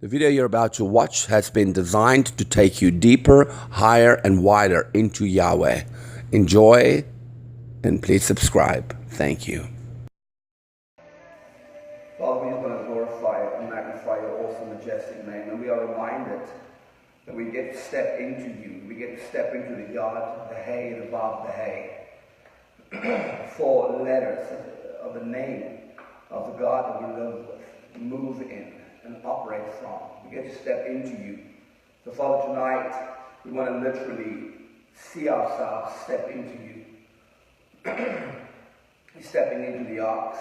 The video you're about to watch has been designed to take you deeper, higher, and wider into Yahweh. Enjoy, and please subscribe. Thank you. Father, we just want to glorify and magnify your awesome, majestic name, and we are reminded that we get to step into you. We get to step into the Yod, the Hey, the Vav, the Hey. 4 letters of the name of the God that we live with, move in, and operate from. We get to step into you. So Father, tonight we want to literally see ourselves step into you. Stepping into the ox,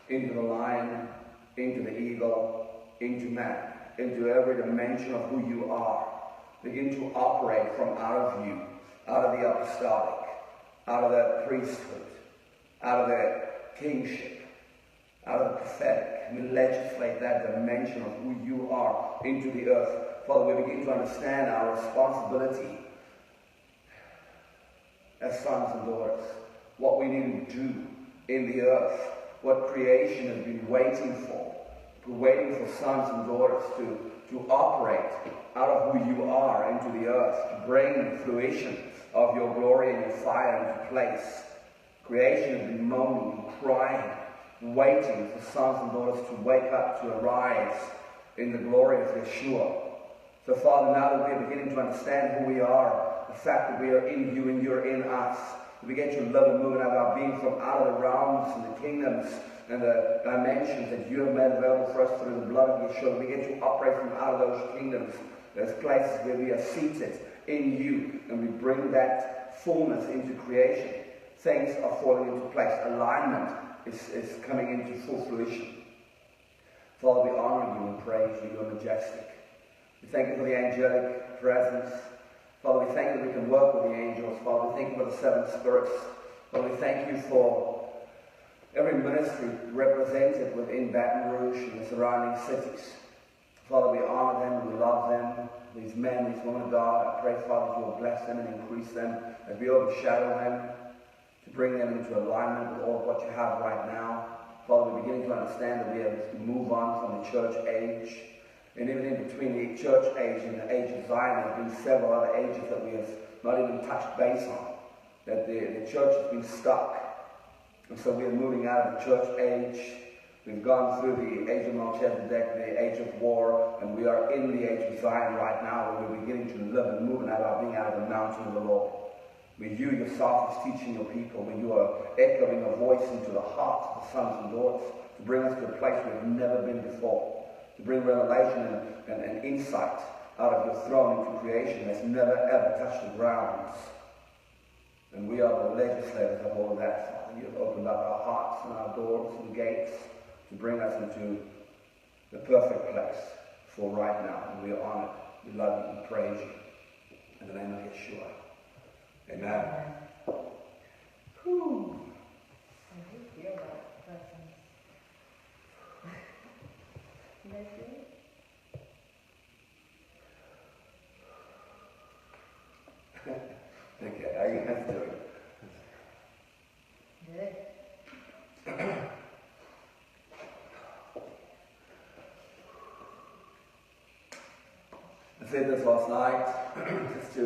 into the lion, into the eagle, into man, into every dimension of who you are. Begin to operate from out of you, out of the apostolic, out of the priesthood, out of the kingship, out of the prophetic. We legislate that dimension of who you are into the earth. Father, we begin to understand our responsibility as sons and daughters, what we need to do in the earth, what creation has been waiting for. We're waiting for sons and daughters to operate out of who you are into the earth, to bring the fruition of your glory and your fire into place. Creation has been moaning and crying, waiting for sons and daughters to wake up, to arise in the glory of Yeshua. So Father, now that we are beginning to understand who we are, the fact that we are in you and you're in us, we begin to live and move and have our being from out of the realms and the kingdoms and the dimensions that you have made available for us through the blood of Yeshua. We begin to operate from out of those kingdoms, those places where we are seated in you, and we bring that fullness into creation. Things are falling into place. Alignment is coming into full fruition. Father, we honor you and praise you. You're majestic. We thank you for the angelic presence. Father, we thank you that we can work with the angels. Father, we thank you for the 7 spirits. Father, we thank you for every ministry represented within Baton Rouge and the surrounding cities. Father, we honor them, we love them. These men, these women of God, I pray, Father, that you will bless them and increase them as we overshadow them, to bring them into alignment with all of what you have right now. Father, we're beginning to understand that we have to move on from the church age. And even in between the church age and the age of Zion, there have been several other ages that we have not even touched base on. That the church has been stuck. And so we are moving out of the church age. We've gone through the age of Melchizedek, the age of war, and we are in the age of Zion right now, where we're beginning to live and move and out of being out of the mountain of the Lord. Where you yourself is teaching your people, where you are echoing a voice into the hearts of the sons and daughters, to bring us to a place where we've never been before, to bring revelation and insight out of your throne into creation that's never ever touched the grounds. And we are the legislators of all of that, Father. You have opened up our hearts and our doors and gates to bring us into the perfect place for right now. And we are honored, we love you, and praise you. In the name of Yeshua. Amen. Whew. I do feel that presence. You guys feel it? Okay, how you guys doing? Good. I said this last night, just to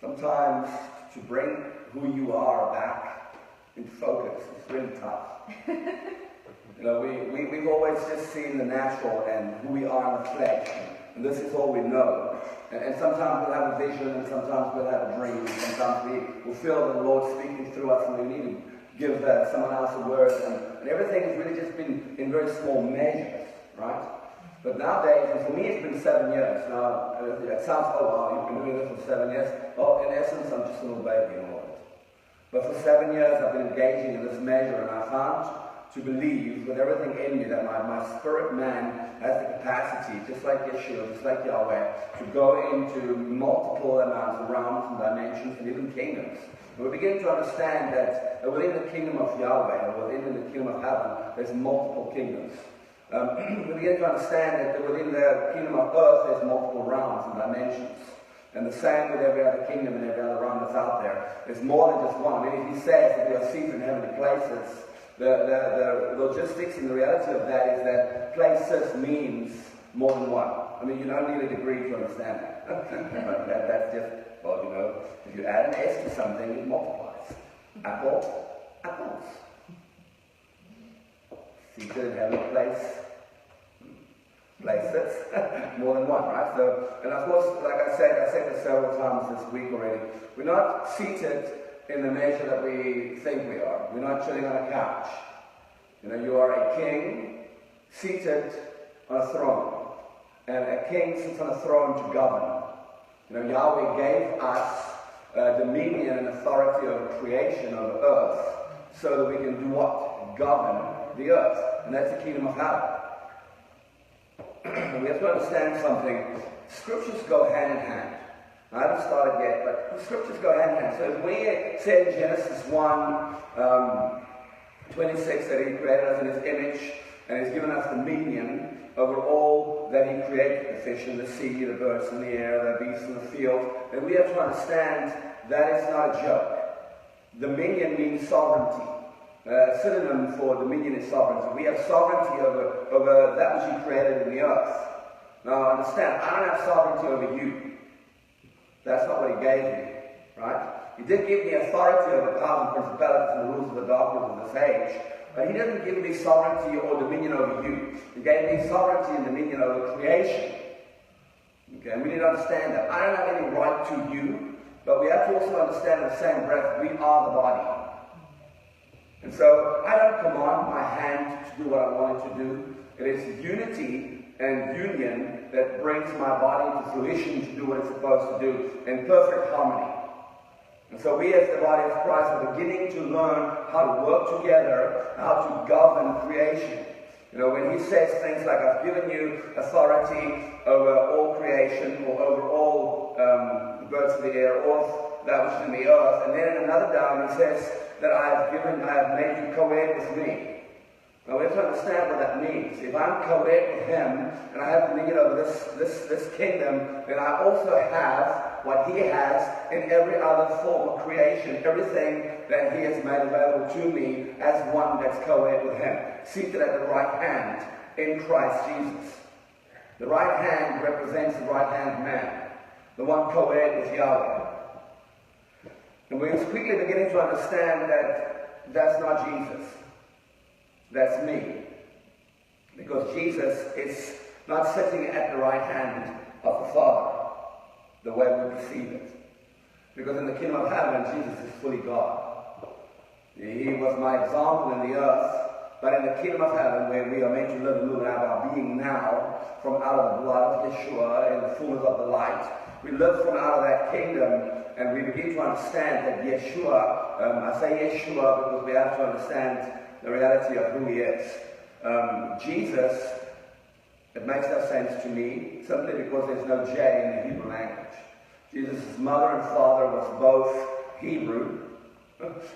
sometimes to bring who you are back into focus is really tough. You know, we've always just seen the natural and who we are in the flesh, and this is all we know. And sometimes we'll have a vision, and sometimes we'll have a dream, and sometimes we will feel the Lord speaking through us, and we need to give someone else a word, and everything has really just been in very small measures, right? But nowadays, and for me it's been 7 years. Now, it sounds, oh wow, you've been doing this for 7 years. Well, in essence, I'm just a little baby in all of it. But for 7 years, I've been engaging in this measure, and I found to believe with everything in me that my spirit man has the capacity, just like Yeshua, just like Yahweh, to go into multiple amounts of realms and dimensions and even kingdoms. And we begin to understand that within the kingdom of Yahweh, or within the kingdom of heaven, there's multiple kingdoms. We begin to understand that within the kingdom of earth, there's multiple realms and dimensions. And the same with every other kingdom and every other realm that's out there. There's more than just one. I mean, if he says that we are seated in heavenly places, the logistics and the reality of that is that place places means more than one. I mean, you don't need a degree to understand that. That's just, well, you know, if you add an S to something, it multiplies. Apple, apples. Seated, heavenly place, places, more than one, right? So, and of course, like I said this several times this week already, we're not seated in the measure that we think we are. We're not chilling on a couch. You know, you are a king seated on a throne. And a king sits on a throne to govern. You know, Yahweh gave us dominion and authority over creation, over earth, so that we can do what? Govern the earth. And that's the kingdom of heaven. We have to understand something. Scriptures go hand in hand. I haven't started yet, but the scriptures go hand in hand. So if we say in Genesis 1, 26 that he created us in his image, and he's given us dominion over all that he created, the fish in the sea, the birds in the air, the beasts in the field, then we have to understand that is not a joke. Dominion means sovereignty. Synonym for dominion is sovereignty. We have sovereignty over that which he created in the earth. Now understand, I don't have sovereignty over you. That's not what he gave me, right? He did give me authority over powers and principalities and the rules of the darkness of this age, but he didn't give me sovereignty or dominion over you. He gave me sovereignty and dominion over creation. Okay, and we need to understand that. I don't have any right to you, but we have to also understand in the same breath, we are the body. And so I don't command my hand to do what I want it to do. It is unity and union that brings my body into fruition to do what it's supposed to do in perfect harmony. And so we as the body of Christ are beginning to learn how to work together, how to govern creation. You know, when he says things like, I've given you authority over all creation, or over all the birds of the air, all that which is in the earth, and then in another down he says that I have made you co-heir with me. Now we have to understand what that means. If I'm co-heir with him, and I have dominion over this kingdom, then I also have what he has in every other form of creation, everything that he has made available to me as one that's co-heir with him, seated at the right hand in Christ Jesus. The right hand represents the right hand of man, the one co-heir with Yahweh. And we're quickly beginning to understand that that's not Jesus. That's me. Because Jesus is not sitting at the right hand of the Father, the way we perceive it. Because in the kingdom of heaven, Jesus is fully God. He was my example in the earth, but in the kingdom of heaven, where we are meant to live and move out our being now, from out of the blood of Yeshua in the fullness of the light, we live from out of that kingdom, and we begin to understand that Yeshua, I say Yeshua because we have to understand the reality of who he is. Jesus, it makes no sense to me, simply because there's no J in the Hebrew language. Jesus' mother and father was both Hebrew.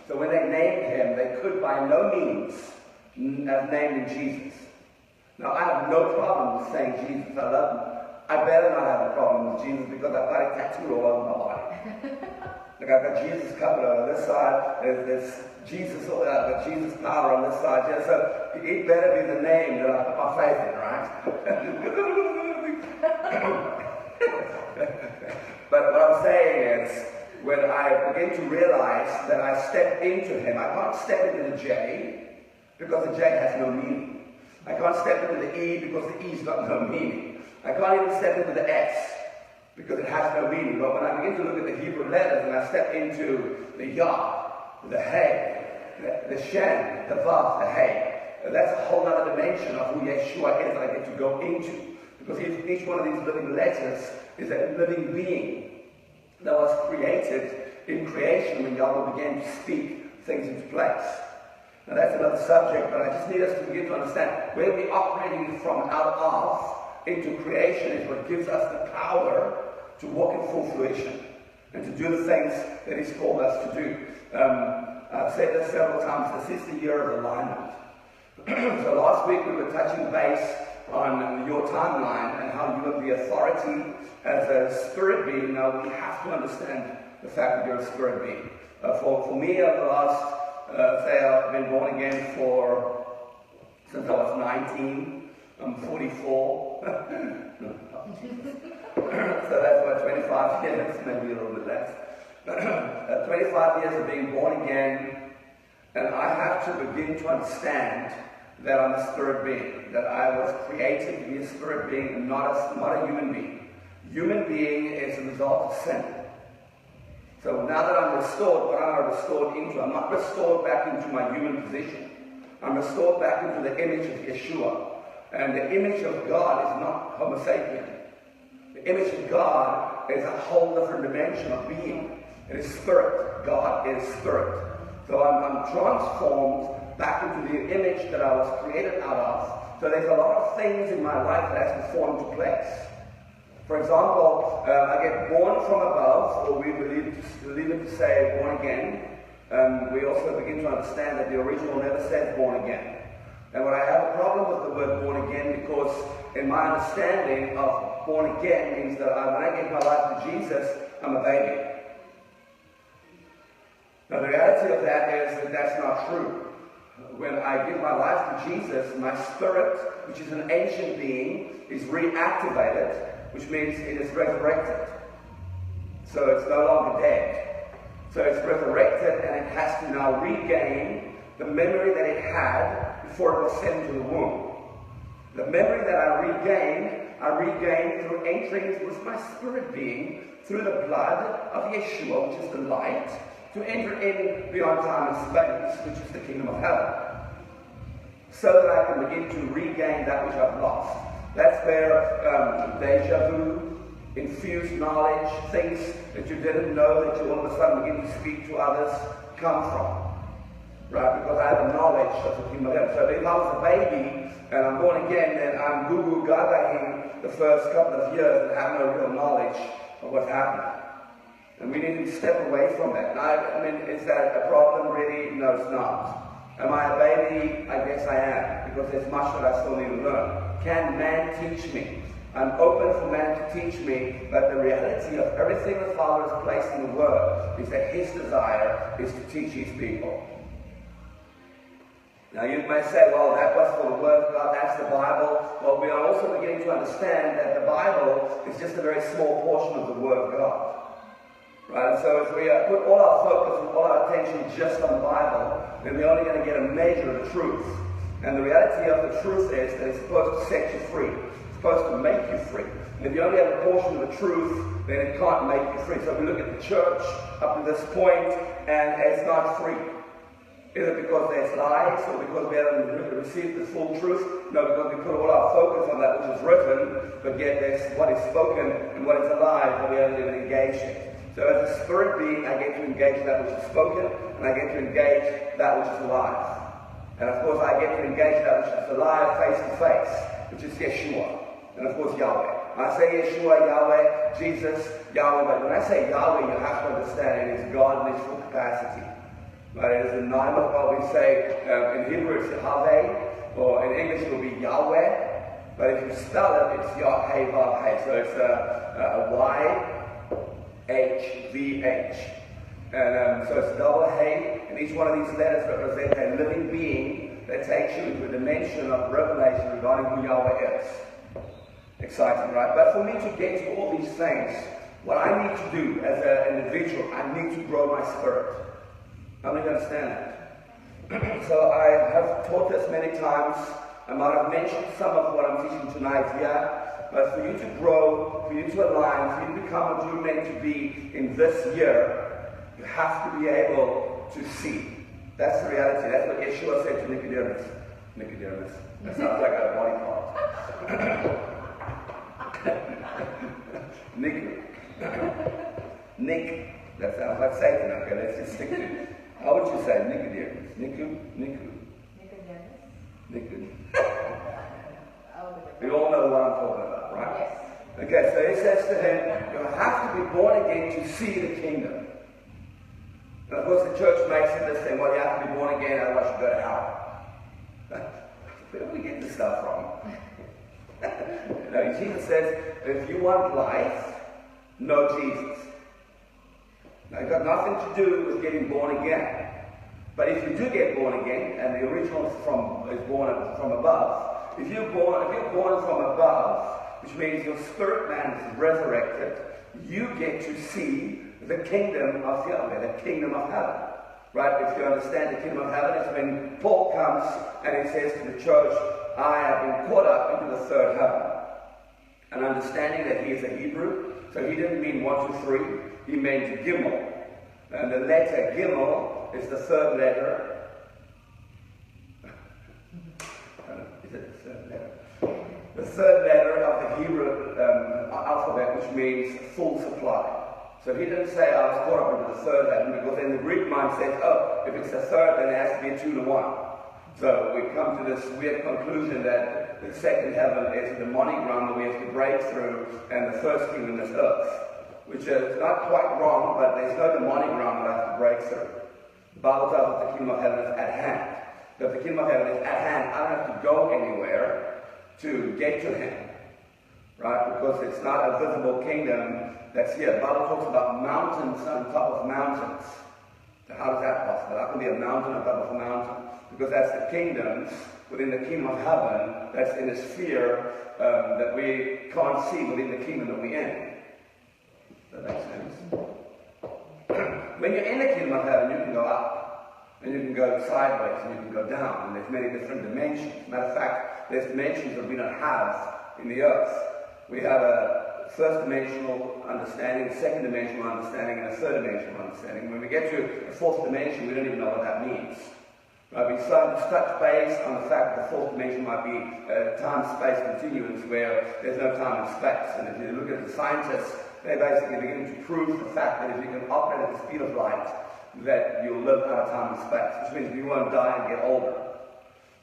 So when they named him, they could by no means have named him Jesus. Now, I have no problem with saying Jesus. I love him. I better not have a problem with Jesus because I've got it tattooed all over my body. Like I've got Jesus covered on this side, there's Jesus, I've got Jesus power on this side. Yeah, so it better be the name that I put my faith in, right? But what I'm saying is, when I begin to realize that I step into him, I can't step into the J because the J has no meaning. I can't step into the E because the E's got no meaning. I can't even step into the S because it has no meaning. But when I begin to look at the Hebrew letters and I step into the Yah, the Hey, the Shen, the Vav, the Hey, that's a whole other dimension of who Yeshua is that I get to go into. Because each one of these living letters is a living being that was created in creation when Yahweh began to speak things into place. Now that's another subject, but I just need us to begin to understand where we're operating from out of into creation is what gives us the power to walk in full fruition and to do the things that he's called us to do. I've said this several times, this is the year of alignment. So last week we were touching base on your timeline and how you have the authority as a spirit being. Now we have to understand the fact that you're a spirit being. For me, over the last, say I've been born again since I was 19. I'm 44. So that's what, 25 years, maybe a little bit less. 25 years of being born again, and I have to begin to understand that I'm a spirit being, that I was created to be a spirit being and not a human being. Human being is a result of sin. So now that I'm restored, what am I restored into? I'm not restored back into my human position. I'm restored back into the image of Yeshua. And the image of God is not Homo sapien. The image of God is a whole different dimension of being. It is spirit. God is spirit. So I'm transformed back into the image that I was created out of. So there's a lot of things in my life that has to fall into place. For example, I get born from above, or we believe it to say born again. We also begin to understand that the original never said born again. And when I have a problem with the word born again, because in my understanding of born again means that when I give my life to Jesus, I'm a baby. Now the reality of that is that that's not true. When I give my life to Jesus, my spirit, which is an ancient being, is reactivated, which means it is resurrected. So it's no longer dead. So it's resurrected, and it has to now regain the memory that it had before it was sent into the womb. The memory that I regained through entering with my spirit being through the blood of Yeshua, which is the light, to enter in beyond time and space, which is the kingdom of heaven, so that I can begin to regain that which I've lost. That's where deja vu, infused knowledge, things that you didn't know that you all of a sudden begin to speak to others come from. Right? Because I have a knowledge of the kingdom of heaven. So if I was a baby and I'm born again, then I'm Gugu Gagaing the first couple of years and have no real knowledge of what's happening. And we need to step away from that. And I mean, is that a problem really? No, it's not. Am I a baby? I guess I am, because there's much that I still need to learn. Can man teach me? I'm open for man to teach me, but the reality of everything the Father has placed in the Word is that His desire is to teach His people. Now you may say, well, that was for the Word of God, that's the Bible. Well, we are also beginning to understand that the Bible is just a very small portion of the Word of God. Right? And so if we put all our focus and all our attention just on the Bible, then we're only going to get a measure of the truth. And the reality of the truth is that it's supposed to set you free. It's supposed to make you free. And if you only have a portion of the truth, then it can't make you free. So we look at the church up to this point, and it's not free. Is it because there's lies, or because we haven't received the full truth? No, because we put all our focus on that which is written, but yet there's what is spoken and what is alive, but we haven't even engaged it. So as a spirit being, I get to engage that which is spoken, and I get to engage that which is alive. And of course, I get to engage that which is alive face to face, which is Yeshua. And of course, Yahweh. When I say Yeshua, Yahweh, Jesus, Yahweh, but when I say Yahweh, you have to understand it is God in His full capacity. But it is the name of God. We say, in Hebrew it's Yahweh, or in English it will be Yahweh. But if you spell it, it's Yahweh, Yahweh. So it's a Y-H-V-H. And so it's double hey, and each one of these letters represent a living being that takes you into a dimension of revelation regarding who Yahweh is. Exciting, right? But for me to get to all these things, what I need to do as an individual, I need to grow my spirit. How many understand that? So I have taught this many times. I might have mentioned some of what I'm teaching tonight here. But for you to grow, for you to align, for you to become what you're meant to be in this year, you have to be able to see. That's the reality. That's what Yeshua said to Nicodemus. Nicodemus. That sounds like a body part. Nick. That sounds like Satan. Okay, let's just stick to it. How would you say Nicodemus? Nicodemus. We all know what I'm talking about, right? Yes. Okay, so he says to him, you have to be born again to see the kingdom. And of course the church makes it this thing, well, you have to be born again, otherwise you go to hell. Where do we get this stuff from? Jesus says, if you want life, know Jesus. Now, it's got nothing to do with getting born again. But if you do get born again, and the original is born from above, If you're born from above, which means your spirit man is resurrected, you get to see the kingdom of Yahweh, the kingdom of heaven. Right? If you understand the kingdom of heaven, it's when Paul comes and he says to the church, I have been caught up into the third heaven. And understanding that he is a Hebrew, so he didn't mean 1, 2, 3, he meant Gimel. And the letter Gimel is the third letter. Is it the third letter? The third letter of the Hebrew alphabet, which means full supply. So he didn't say, I was caught up into the third heaven, because in the Greek mind says, oh, if it's the third, then it has to be a 2 to 1. So we come to this weird conclusion that the second heaven is a demonic realm that we have to break through, and the first kingdom is earth, which is not quite wrong, but there's no demonic realm that I have to break through. The Bible tells us the kingdom of heaven is at hand. So if the kingdom of heaven is at hand, I don't have to go anywhere to get to him, right? Because it's not a visible kingdom that's here. The Bible talks about mountains on top of mountains. So how is that possible? How can be a mountain on top of a mountain? Because that's the kingdoms within the kingdom of heaven that's in a sphere that we can't see within the kingdom that we're in. Does that make sense? When you're in the kingdom of heaven, you can go up, and you can go sideways, and you can go down, and there's many different dimensions. Matter of fact, there's dimensions that we don't have in the earth. We have a first dimensional understanding, second dimensional understanding, and a third dimensional understanding. When we get to the fourth dimension, we don't even know what that means. Right? We start to touch base on the fact that the fourth dimension might be time-space continuums where there's no time and space. And if you look at the scientists, they're basically beginning to prove the fact that if you can operate at the speed of light, that you'll live out of time and space, which means you won't die and get older.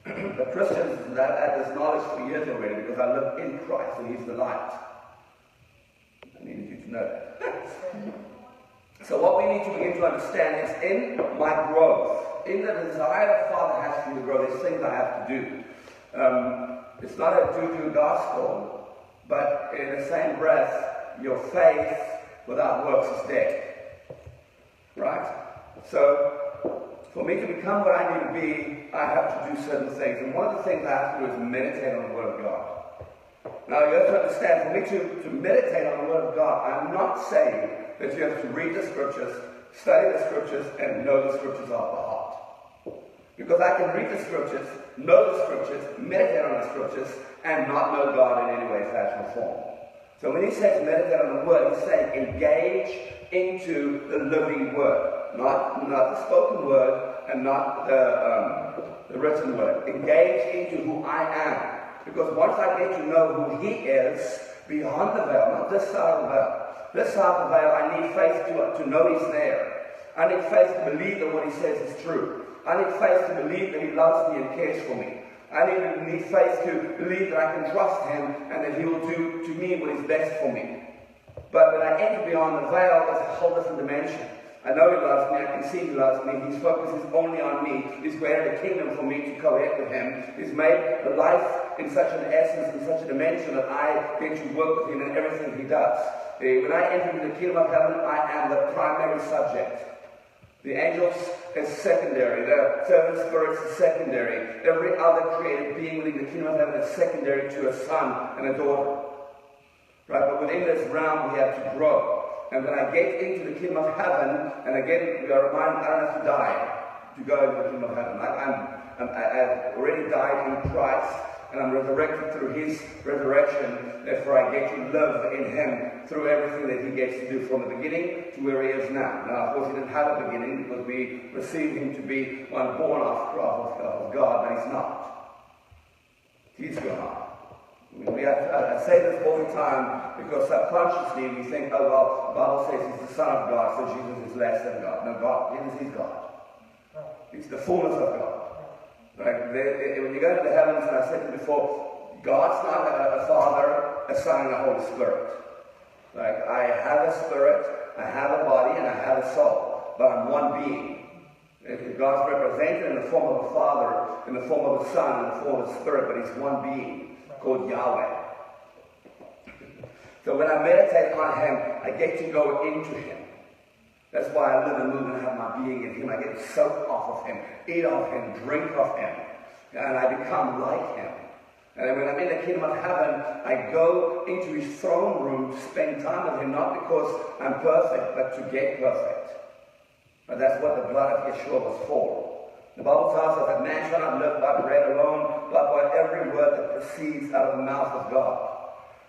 But Christians have had this knowledge for years already, because I live in Christ and He's the light. I needed you to know that. So what we need to begin to understand is in my growth, in the desire the Father has for me to grow, there's things I have to do. It's not a do-do gospel, but in the same breath, your faith without works is dead. Right? So, for me to become what I need to be, I have to do certain things. And one of the things I have to do is meditate on the Word of God. Now, you have to understand, for me to meditate on the Word of God, I'm not saying that you have to read the Scriptures, study the Scriptures, and know the Scriptures off the heart. Because I can read the Scriptures, know the Scriptures, meditate on the Scriptures, and not know God in any way, fashion, or form. So when he says meditate on the Word, he's saying engage into the living Word. Not the spoken word and not the written word. Engage into who I am. Because once I get to know who He is, beyond the veil, not this side of the veil. This side of the veil, I need faith to know He's there. I need faith to believe that what He says is true. I need faith to believe that He loves me and cares for me. I need faith to believe that I can trust Him and that He will do to me what is best for me. But when I enter beyond the veil, it's a whole different dimension. I know He loves me, I can see He loves me, His focus is only on me. He's created a kingdom for me to co-head with Him. He's made the life in such an essence, in such a dimension that I get to work with Him in everything He does. When I enter into the kingdom of heaven, I am the primary subject. The angels is secondary, the servant spirits is secondary. Every other created being within the kingdom of heaven is secondary to a son and a daughter. Right? But within this realm, we have to grow. And when I get into the kingdom of heaven, and again, we are reminded I don't have to die to go into the kingdom of heaven. I've already died in Christ, and I'm resurrected through His resurrection. Therefore, I get to live in Him through everything that He gets to do from the beginning to where He is now. Now, of course, He didn't have a beginning because we received Him to be one born of God, but He's not. He's God. I say this all the time because subconsciously we think, oh well, the Bible says He's the Son of God, so Jesus is less than God. No, Jesus is God. It's the fullness of God. Right? When you go to the heavens, and I said to you before, God's not a Father, a Son, and a Holy Spirit. Like, I have a spirit, I have a body, and I have a soul, but I'm one being. God's represented in the form of a Father, in the form of a Son, in the form of a Spirit, but He's one being called Yahweh. So when I meditate on Him, I get to go into Him. That's why I live and move and have my being in Him. I get to soak off of Him, eat off Him, drink off Him, and I become like Him. And then when I'm in the kingdom of heaven, I go into his throne room to spend time with him, not because I'm perfect, but to get perfect. But that's what the blood of Yeshua was for. The Bible tells us that man shall not live by bread alone, but by every word that proceeds out of the mouth of God.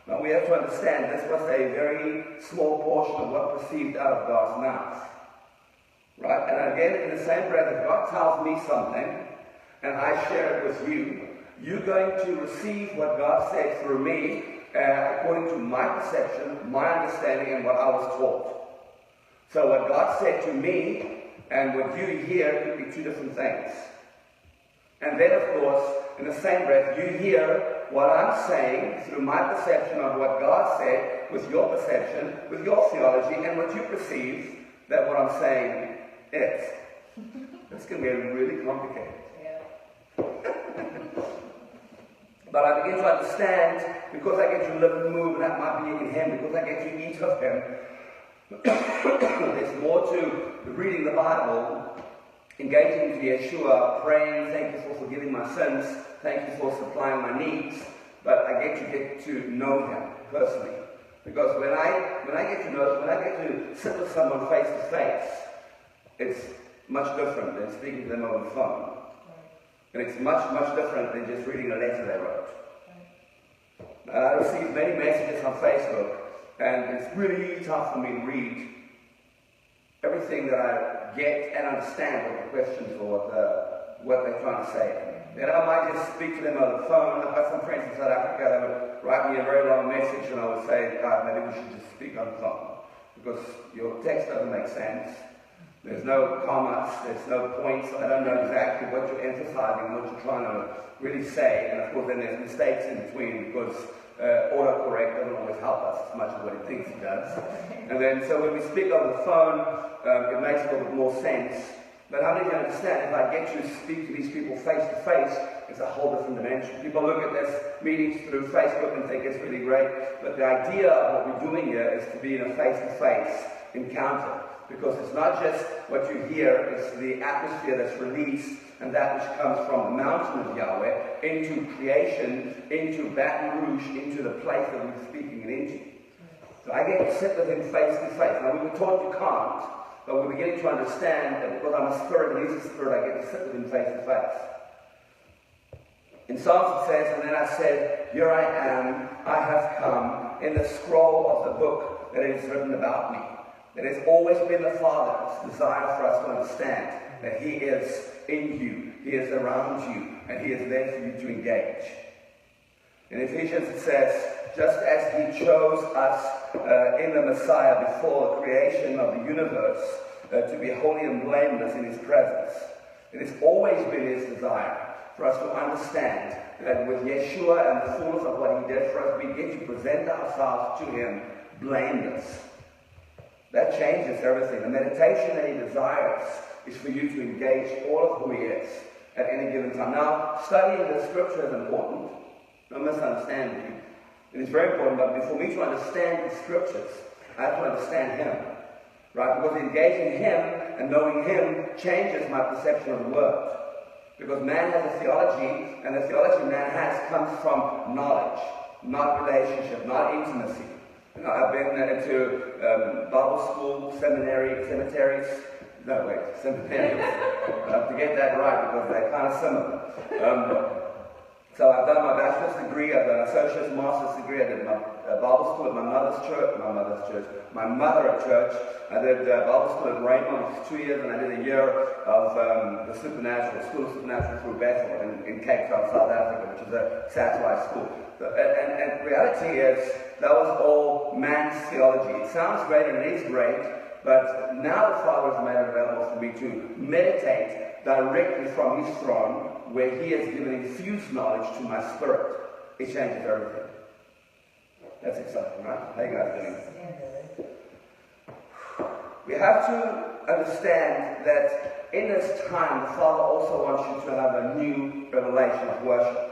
Now we have to understand this was a very small portion of what proceeded out of God's mouth. Right? And again, in the same breath, if God tells me something, and I share it with you, you're going to receive what God said through me according to my perception, my understanding, and what I was taught. So what God said to me and what you hear could be two different things. And then, of course, in the same breath, you hear what I'm saying through my perception of what God said with your perception, with your theology, and what you perceive that what I'm saying is. It's going to be really complicated. But I begin to understand, because I get to live and move and have my being in him, because I get to eat of him, there's more to reading the Bible, engaging with Yeshua, praying, thank you for forgiving my sins, thank you for supplying my needs, but I get to know him personally. Because when I get to sit with someone face to face, it's much different than speaking to them over the phone. And it's much, much different than just reading a letter they wrote. I receive many messages on Facebook, and it's really tough for me to read everything that I get and understand what the questions or what they're trying to say. And I might just speak to them over the phone. I've got some friends in South Africa that would write me a very long message, and I would say, maybe we should just speak on the phone, because your text doesn't make sense. There's no commas, there's no points. I don't know exactly what you're emphasizing, what you're trying to really say. And of course, then there's mistakes in between, because autocorrect doesn't always help us as much as what it thinks it does. And then, so when we speak over the phone, it makes a little bit more sense. But how many of you understand, if I get you to speak to these people face to face, it's a whole different dimension. People look at this meetings through Facebook and think it's really great. But the idea of what we're doing here is to be in a face-to-face encounter. Because it's not just what you hear, it's the atmosphere that's released, and that which comes from the mountain of Yahweh into creation, into Baton Rouge, into the place that we're speaking it into. So I get to sit with him face to face. Now we were taught you can't, but we're beginning to understand that because I'm a spirit and he's a spirit, I get to sit with him face to face. In Psalms it says, and then I said, here I am, I have come, in the scroll of the book that is written about me. It has always been the Father's desire for us to understand that he is in you, he is around you, and he is there for you to engage. In Ephesians it says, just as he chose us in the Messiah before the creation of the universe to be holy and blameless in his presence, it has always been his desire for us to understand that with Yeshua and the fullness of what he did for us, we get to present ourselves to him blameless. That changes everything. The meditation that he desires is for you to engage all of who he is at any given time. Now, studying the scripture is important. Don't misunderstand me. It is very important, but for me to understand the scriptures, I have to understand him. Right? Because engaging him and knowing him changes my perception of the word. Because man has a theology, and the theology man has comes from knowledge, not relationship, not intimacy. You know, I've been into Bible school, seminaries. To get that right, because they're kind of similar. So I've done my bachelor's degree, I've done an associate's master's degree, I did my Bible school at my mother at church. I did Bible school at Raymond, which is 2 years, and I did a year of the Supernatural, School of Supernatural through Bethel in Cape Town, South Africa, which is a satellite school. And reality is, that was all man's theology. It sounds great and it is great, but now the Father has made it available for me to meditate directly from his throne, where he has given infused knowledge to my spirit. It changes everything. That's exciting, right? How you guys doing? We have to understand that in this time, the Father also wants you to have a new revelation of worship.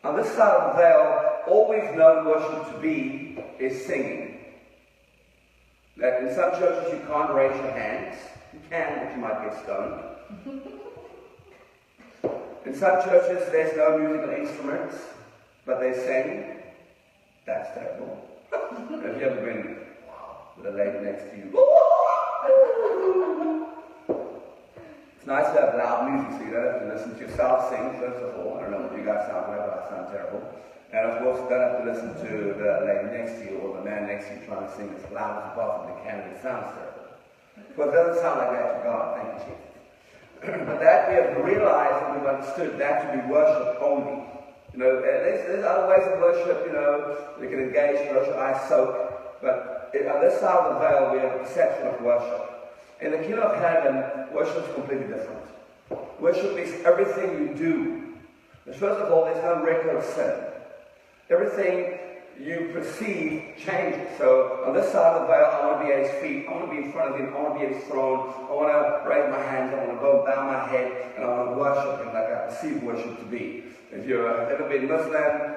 On this side of the veil, all we've known worship to be is singing. That in some churches you can't raise your hands. You can, but you might get stoned. In some churches there's no musical instruments. But they sing, that's terrible. Have you ever been with a lady next to you? It's nice to have loud music so you don't have to listen to yourself sing, first of all. I don't know if you guys sound well, I sound terrible. And of course, you don't have to listen to the lady next to you or the man next to you trying to sing as loud as you possibly can, and it sounds terrible. But it doesn't sound like that to God, thank you, Jesus. But that we have realized and we've understood that to be worship only. You know, there's other ways of worship, you know, we can engage worship, I soak, but on this side of the veil we have a perception of worship. In the kingdom of heaven, worship is completely different. Worship is everything you do. First of all, there's no record of sin. Everything you perceive changes. So on this side of the veil, I want to be at his feet, I want to be in front of him, I want to be at his throne, I want to raise my hands, I want to bow my head, and I want to worship him like I perceive worship to be. If you've ever been Muslim,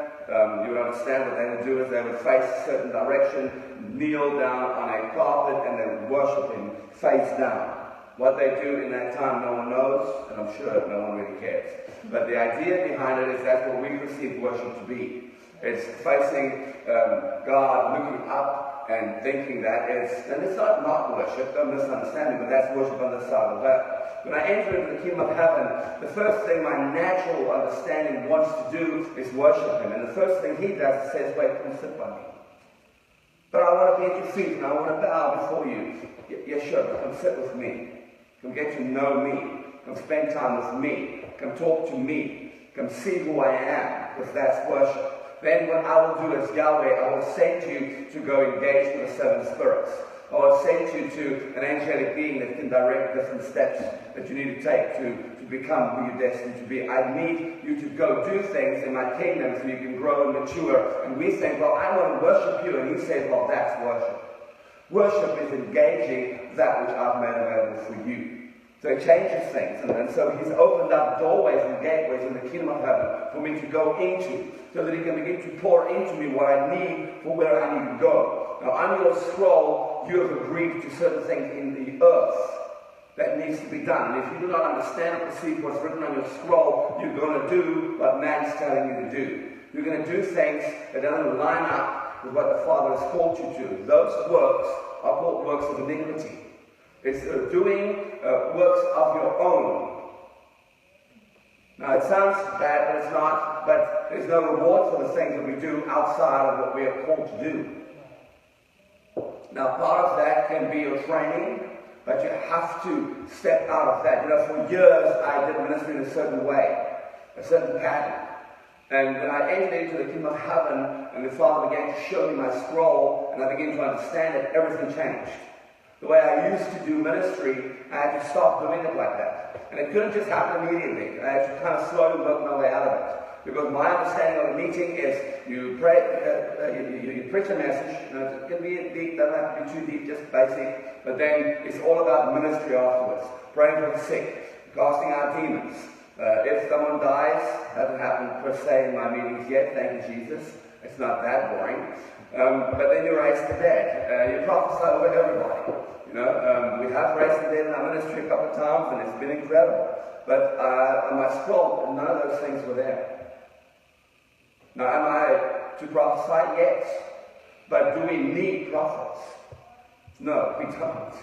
you would understand what they would do is they would face a certain direction, kneel down on a carpet, and they would worship him face down. What they do in that time, no one knows, and I'm sure no one really cares. But the idea behind it is that's what we perceive worship to be. It's facing God, looking up and thinking that is, and it's not worship, don't misunderstand me, but that's worship on the side of that. When I enter into the kingdom of heaven, the first thing my natural understanding wants to do is worship him. And the first thing he does is says, wait, come sit by me. But I want to be at your feet and I want to bow before you. Yeah, sure, but come sit with me. Come get to know me. Come spend time with me. Come talk to me. Come see who I am, because that's worship. Then what I will do as Yahweh, I will send you to go engage with the seven spirits. I will send you to an angelic being that can direct different steps that you need to take to become who you're destined to be. I need you to go do things in my kingdom so you can grow and mature. And we think, well, I want to worship you. And he says, well, that's worship. Worship is engaging that which I've made available for you. So he changes things. And so he's opened up doorways and gateways in the kingdom of heaven for me to go into, so that he can begin to pour into me what I need for where I need to go. Now, on your scroll, you have agreed to certain things in the earth that needs to be done. And if you do not understand or perceive what's written on your scroll, you're going to do what man's telling you to do. You're going to do things that don't line up with what the Father has called you to. Those works are called works of iniquity. It's doing works of your own. Now, it sounds bad, but it's not. But there's no reward for the things that we do outside of what we are called to do. Now, part of that can be your training, but you have to step out of that. You know, for years, I did ministry in a certain way, a certain pattern. And when I entered into the kingdom of heaven, and the Father began to show me my scroll, and I began to understand it, everything changed. The way I used to do ministry, I had to stop doing it like that. And it couldn't just happen immediately. I had to kind of slowly work my way out of it. Because my understanding of the meeting is you pray, you preach a message. You know, it can be deep, doesn't have to be too deep, just basic. But then it's all about ministry afterwards. Praying for the sick, casting out demons. If someone dies, hasn't happened per se in my meetings yet, thank you Jesus. It's not that boring. But then you raise the dead. You prophesy over everybody. You know, we have raised the dead in our ministry a couple of times, and it's been incredible. But on my scroll, none of those things were there. Now, am I to prophesy? Yes. But do we need prophets? No, we don't.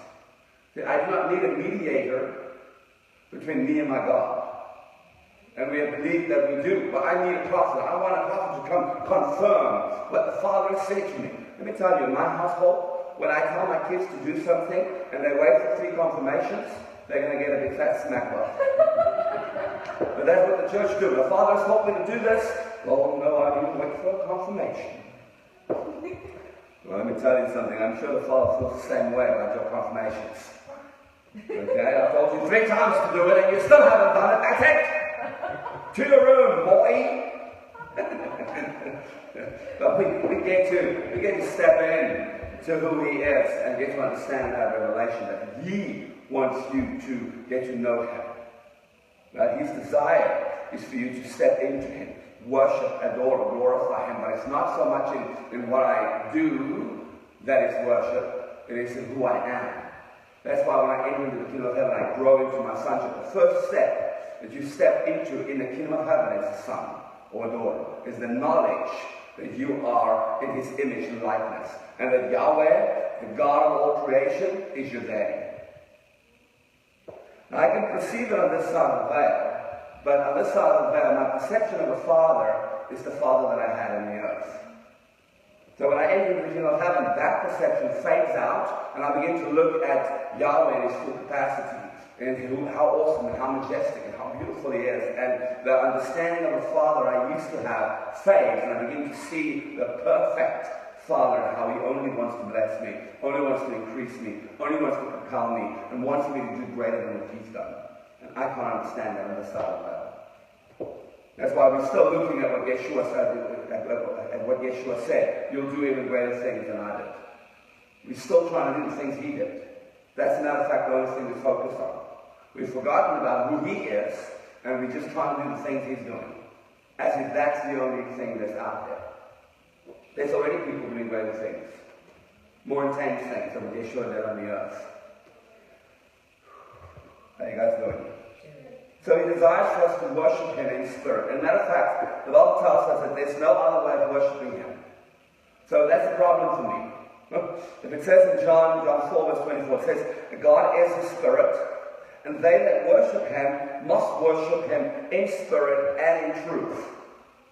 I do not need a mediator between me and my God. And we have believed that we do. But I need a prophet. I want a prophet to come confirm what the Father has said to me. Let me tell you, in my household, when I tell my kids to do something and they wait for 3 confirmations, they're going to get a big fat smack bar. But that's what the church do. The Father has told me to do this. Oh no, I need to wait for a confirmation. Well, let me tell you something. I'm sure the Father feels the same way about your confirmations. Okay, I've told you 3 times to do it and you still haven't done it. That's it. To your room, boy. But we get to step in to who he is and get to understand that revelation that he wants you to get to know him. That his desire is for you to step into him, worship, adore, glorify him. But it's not so much in what I do that is worship, it is in who I am. That's why when I enter into the kingdom of heaven, I grow into my sonship. The first step that you step into in the kingdom of heaven is the son or daughter, is the knowledge that you are in his image and likeness, and that Yahweh, the God of all creation, is your daddy. Now I can perceive it on this side of the veil, but on this side of the veil, my perception of a father is the father that I had in the earth. So when I enter the region of heaven, that perception fades out, and I begin to look at Yahweh in his full capacity, and how awesome and how majestic and how beautiful he is. And the understanding of a father I used to have fades, and I begin to see the perfect Father and how he only wants to bless me, only wants to increase me, only wants to propel me, and wants me to do greater than what he's done. And I can't understand that on the side of that. That's why we're still looking at what Yeshua said. You'll do even greater things than I did. We're still trying to do the things he did. That's, a matter of fact, the only thing we focus on. We've forgotten about who he is, and we're just trying to do the things he's doing, as if that's the only thing that's out there. There's already people doing greater things, more intense things than what Yeshua did on the earth. How you guys doing? So he desires for us to worship him in spirit. And matter of fact, the Bible tells us that there's no other way of worshiping him. So that's a problem for me. If it says in John 4 verse 24, it says, God is a spirit, and they that worship him must worship him in spirit and in truth.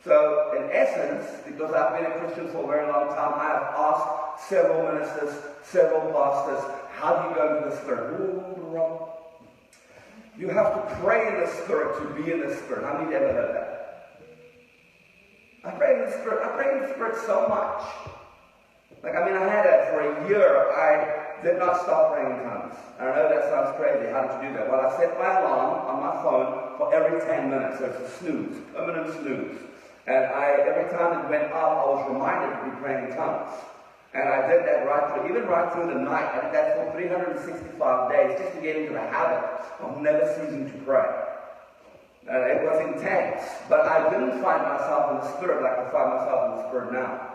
So in essence, because I've been a Christian for a very long time, I have asked several ministers, several pastors, how do you go into the spirit? You have to pray in the spirit to be in the spirit. How many have ever heard that? I pray in the spirit. I pray in the spirit so much. Like, I had it for a year. I did not stop praying in tongues. And I know that sounds crazy. How did you do that? Well, I set my alarm on my phone for every 10 minutes. So it's a snooze, permanent snooze. And every time it went up, I was reminded to be praying in tongues. And I did that even right through the night. I did that for 365 days just to get into the habit of never ceasing to pray. And it was intense. But I didn't find myself in the spirit like I find myself in the spirit now.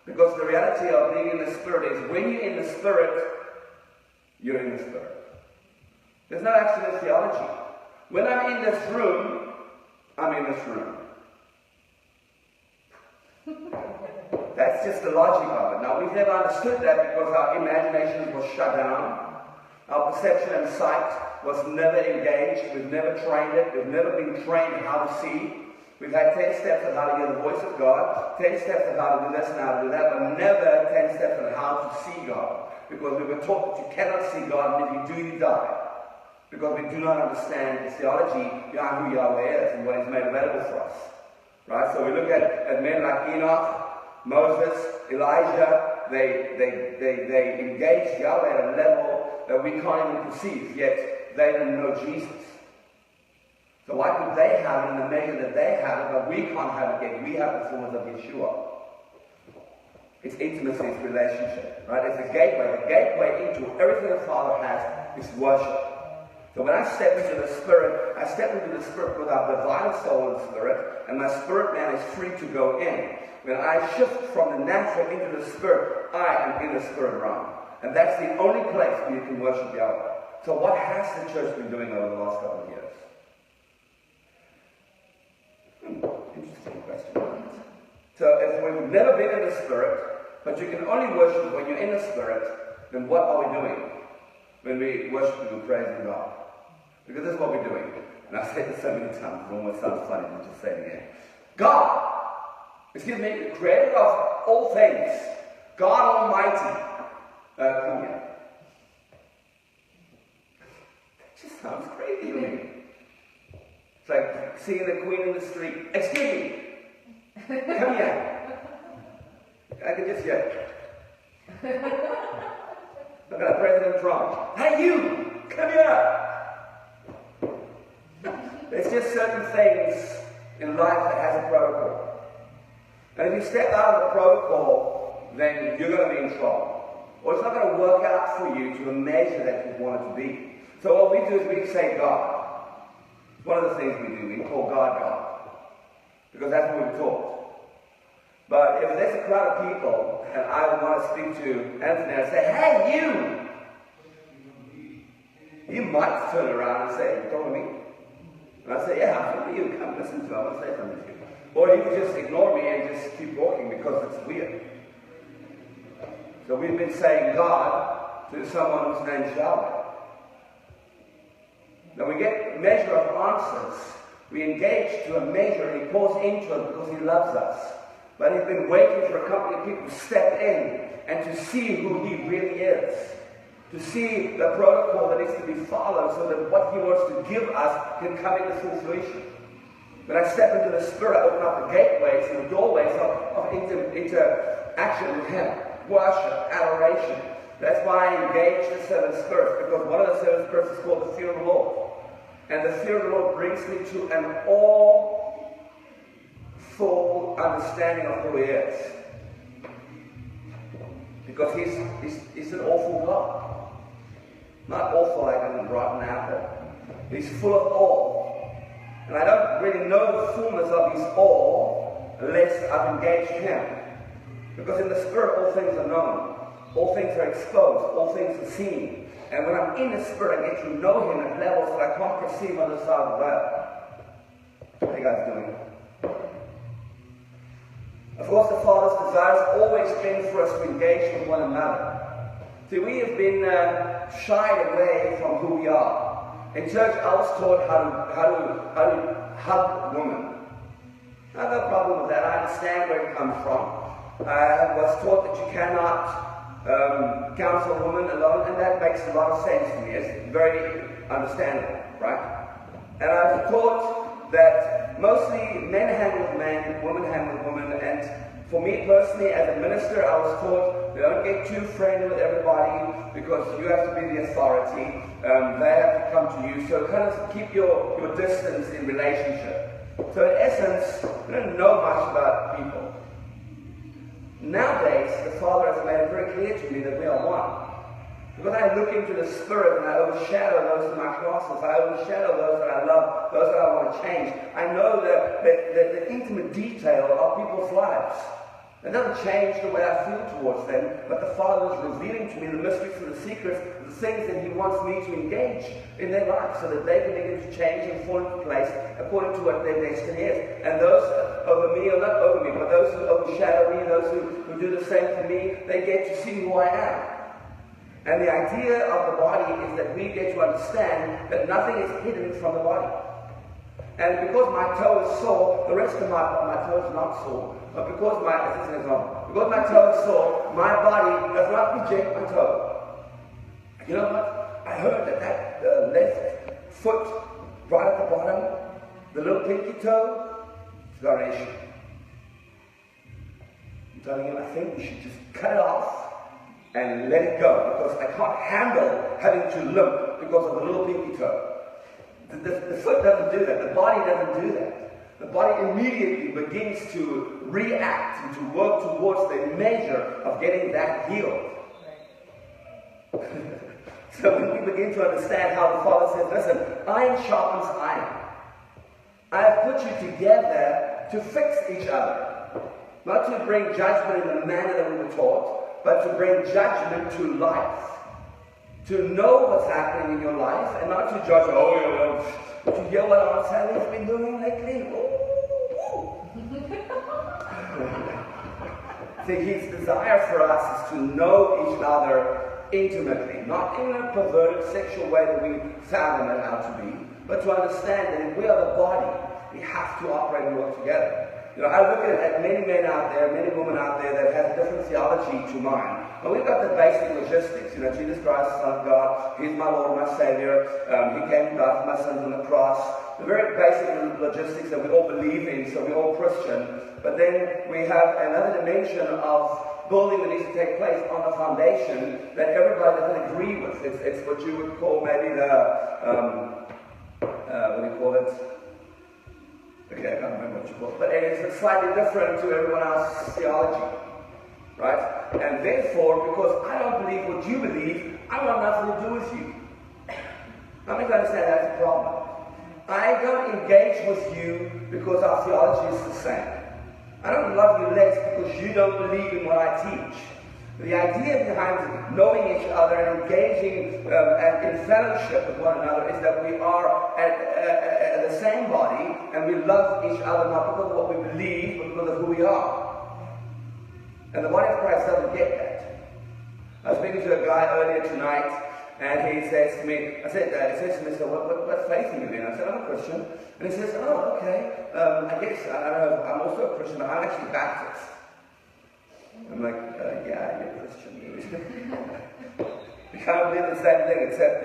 Because the reality of being in the spirit is when you're in the spirit, you're in the spirit. There's no accident theology. When I'm in this room, I'm in this room. That's just the logic of it. Now, we've never understood that because our imagination was shut down. Our perception and sight was never engaged. We've never trained it. We've never been trained how to see. We've had 10 steps on how to hear the voice of God, 10 steps on how to do this and how to do that, but never 10 steps on how to see God. Because we were taught that you cannot see God, and if you do, you die. Because we do not understand the theology behind who Yahweh is and what He's made available for us. Right? So we look at men like Enoch, Moses, Elijah. They engaged Yahweh at a level that we can't even perceive, yet they didn't know Jesus. So why could they have it in the measure that they have it, but we can't have it yet? We have the fullness of Yeshua. It's intimacy, it's relationship, right? It's a gateway. The gateway into everything the Father has is worship. So when I step into the Spirit, I step into the Spirit with our divine soul and spirit, and my spirit man is free to go in. When I shift from the natural into the Spirit, I am in the Spirit realm. And that's the only place where you can worship Yahweh. So what has the church been doing over the last couple of years? Interesting question. So if we've never been in the Spirit, but you can only worship when you're in the Spirit, then what are we doing when we worship and praise God? Because this is what we're doing. And I've said this so many times, it almost sounds funny, but just say it again. God, excuse me, the creator of all things, God Almighty, come here. That just sounds crazy to me. It's like seeing the Queen in the street. Excuse me, come here. I can just hear it. Look at President Trump. Hey, you! Come here! There's just certain things in life that has a protocol. And if you step out of the protocol, then you're going to be in trouble. Or it's not going to work out for you to a measure that you want it to be. So what we do is we say God. It's one of the things we do. We call God God. Because that's what we're taught. But if there's a crowd of people, and I want to speak to Anthony and say, hey, you might turn around and say, you're talking to me? And I say, yeah, I'm talking to you. Come listen to me. I want to say something to you. Or he could just ignore me and just keep walking because it's weird. So we've been saying God to someone whose name is Yahweh. Now we get a measure of answers. We engage to a measure and he pours into it because he loves us. But he's been waiting for a couple of people to step in and to see who he really is. To see the protocol that needs to be followed so that what he wants to give us can come into full fruition. When I step into the Spirit, I open up the gateways and the doorways of interaction with him. Worship, adoration. That's why I engage the seven spirits, because one of the seven spirits is called the fear of the Lord. And the fear of the Lord brings me to an all full understanding of who he is. Because he's an awful God. Not awful like a rotten apple. He's full of awe. And I don't really know the fullness of his awe unless I've engaged him. Because in the Spirit all things are known. All things are exposed. All things are seen. And when I'm in the Spirit, I get to know him at levels that I can't perceive on the side of the veil. How are you guys doing? Of course, the Father's desire has always been for us to engage with one another. See, we have been shied away from who we are. In church, I was taught how to hug women. I have no problem with that. I understand where it comes from. I was taught that you cannot counsel a woman alone, and that makes a lot of sense to me. It's very understandable, right? And I was taught that mostly men hang with men, women hang with women, and for me personally, as a minister, I was taught you don't get too friendly with everybody because you have to be the authority. They have to come to you. So kind of keep your distance in relationship. So in essence, we don't know much about people. Nowadays, the Father has made it very clear to me that we are one. Because I look into the Spirit and I overshadow those in my classes, I overshadow those that I love, those that I want to change. I know the intimate detail of people's lives. It doesn't change the way I feel towards them, but the Father is revealing to me the mysteries and the secrets, the things that he wants me to engage in their life so that they can begin to change and fall into place according to what their destiny is. And those over me, or not over me, but those who overshadow me, those who do the same for me, they get to see who I am. And the idea of the body is that we get to understand that nothing is hidden from the body. And because my toe is sore, the rest of my toe is not sore. But because my toe is sore, my body does not reject my toe. You know what? I heard that left foot right at the bottom, the little pinky toe, it's got an issue. I'm telling you, I think we should just cut it off and let it go, because I can't handle having to limp because of the little pinky toe. The foot doesn't do that. The body doesn't do that. The body immediately begins to react and to work towards the measure of getting that healed. So when we begin to understand how the Father says, listen, iron sharpens iron. I have put you together to fix each other. Not to bring judgment in the manner that we were taught, but to bring judgment to life. To know what's happening in your life and not to judge, but you hear what Aunt Sally's been doing lately? See, his desire for us is to know each other intimately, not in a perverted sexual way that we fathom it how to be, but to understand that if we are the body, we have to operate and work together. You know, I look at many men out there, many women out there that have different theology to mine. And we've got the basic logistics. You know, Jesus Christ, Son of God, He's my Lord, my Savior. He came to die for my sins on the cross. The very basic logistics that we all believe in, so we're all Christian. But then we have another dimension of building that needs to take place on the foundation that everybody doesn't agree with. It's what you would call maybe the, what do you call it? Okay, I can't remember what you call it. But it's slightly different to everyone else's theology. Right? And therefore, because I don't believe what you believe, I want nothing to do with you. How many understand that's a problem? I don't engage with you because our theology is the same. I don't love you less because you don't believe in what I teach. The idea behind knowing each other and engaging and in fellowship with one another is that we are at the same body and we love each other not because of what we believe, but because of who we are. And the body of Christ doesn't get that. I was speaking to a guy earlier tonight, and he says to me, he says to me, so what faith are you in? I said, I'm a Christian. And he says, oh, okay. I guess, I don't know, I'm also a Christian, but I'm actually Baptist. I'm like, yeah, you're a Christian. We kind of believe the same thing, except,